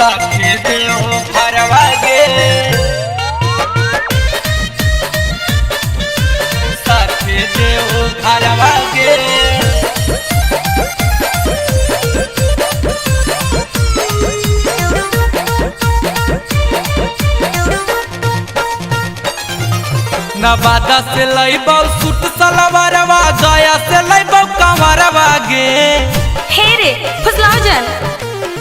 साथे देव घरवा गे साथे देव घरवा गे नवादा से लईबौ सूट सलवारवा गया से लईबौ कंवरवा गे हे रे फुसलाओ जन।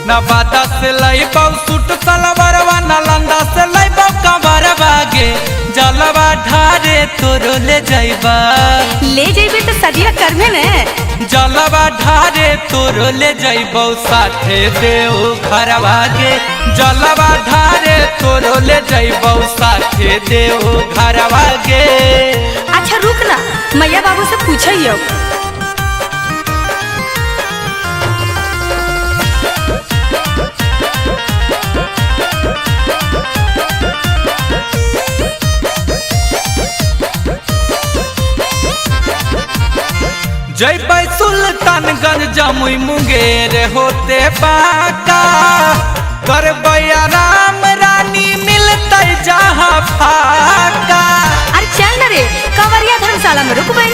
नवादा से लईबौ सूट सलवारवा नालंदा से लईबौ कंवरवा गे जलवा ढारे तोरो ले जाइबा ले जाइबे तो सदिया करबे ने जलवा ढारे तोरो ले जाइबौ साथे देव घरवा गे जलवा ढारे तोरो ले जाइबौ साथे देव घरवा गे। अच्छा रुक ना मैया बाबू से पूछियो। जैबै सुल्तानगंज जमुई मुंगेर होते बाका करबै राम रानी मिलते जहाँ फाका। अरे चल ना रे कंवरिया धर्मशाला में रुकबै।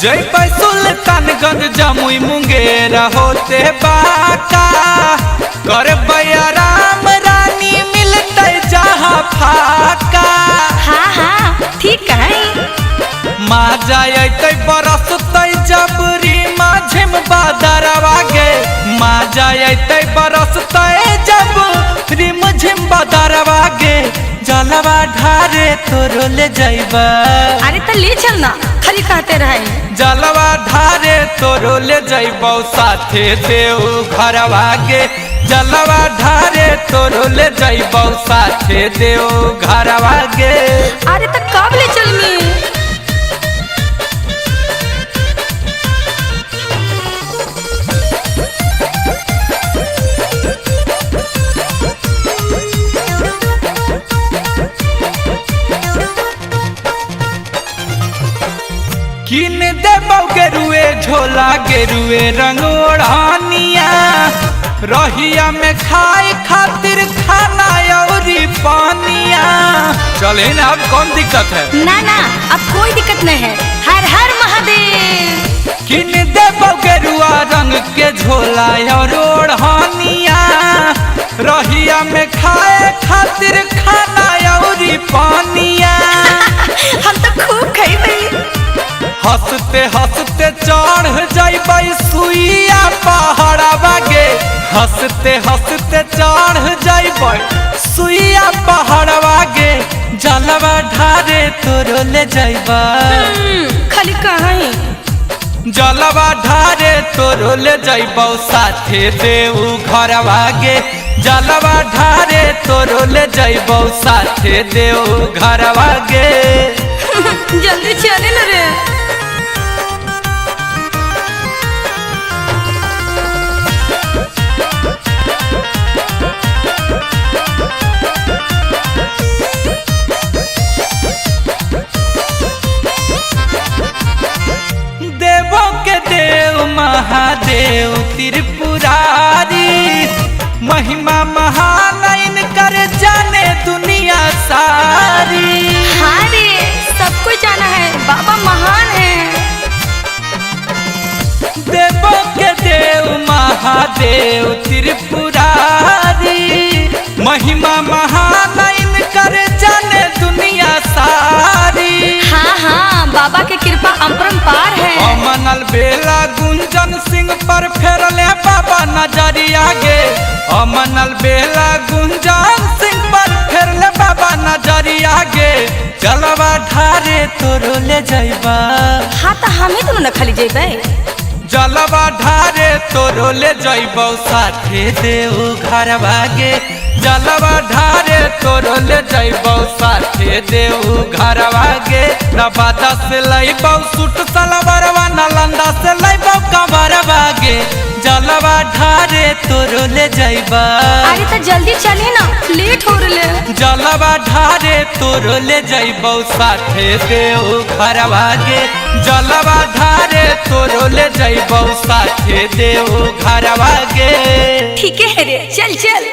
जैबै सुल्तानगंज जमुई मुंगेर होते बाका करबै राम रानी मिलते जहाँ फाका। हाँ हाँ ठीक कहीं माँ जाए बरसते जबरी माझिम बादरवा गे माँ जाए बरसते जबरी माझिम बादरवा गे जलवा ढारे तोरो ले जाइबा। अरे तो ले चल ना खाली कहते रहे जलवा ढारे तोरो ले जाइबौ साथे देव घरवा गे जलवा ढारे तोरो ले जाइबौ साथे देव घरवा गे। अरे तो कब ले चल मी किन देबौ गेरुए झोला गेरुए रंग ओढ़ानिया रहिया में खाए खातिर खाना औरी पानिया। चले ना अब कौन दिक्कत है? ना ना अब कोई दिक्कत नहीं है। हर हर महादेव। किन देबौ गेरुआ रंग के झोला और ओढ़ानिया रहिया में खाए खातिर खाना औरी पानिया। हम तो खूब खइबै। हंसते हंसते चढ़ जाइबै सुइया पहाड़वा गे हंसते हंसते चढ़ जाइबै सुइया पहाड़वा गे जलवा ढारे तोरो ले जाइबा। खाली कहीं जलवा ढारे तोरो ले जाइबौ साथे देव घरवा गे जलवा ढारे तोरो ले जाइबौ साथे देव घरवा गे। जल्दी चले ना रे। महादेव त्रिपुरारी महिमा महान कर जाने दुनिया सारी। हाँ रे सबको जाना है बाबा महान है। देवों के देव महादेव त्रिपुरारी महिमा महान कर जाने दुनिया सारी। हाँ हाँ बाबा की कृपा अपरंपार है। अमनल बेला गुंजन सिंह पर फेरले बाबा नजरिया गे अमनल बेला गुंजन सिंह पर फेरले बाबा नजरिया गे जलवा ढारे तोरो ले जाइबा। हाँ तो हमें तुम न खाली जेबै जलवा ढारे तोरो ले जाइबौ साथे देव घरवा गे जलवा ढारे तोरो ले जाइबौ साथे देव घरवा गे। नवादा से लईबौ सूट सलवारवा नालंदा से लईबौ कंवरवा गे जलवा ढारे तोरो ले जाइबा। अरे तो जल्दी चले ना लेट हो रहे। जलवा ढारे तोरो ले जाइबौ साथे देव घरवा गे जलवा ढारे तोरो तोरो ले जइबौ साथे देव घरवा गे। ठीक है रे, चल चल।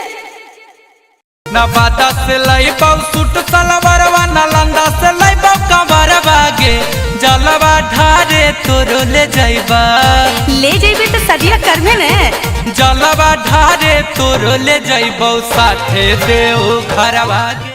नवादा से लइबौ सूट सलवारवा, नालंदा से लइबौ कंवरवा गे। जलवा ढारे तोरो ले जइबा, ले जइबे तो सदिया करबे ने। जलवा ढारे तोरो ले जइबौ साथे देव घरवा गे।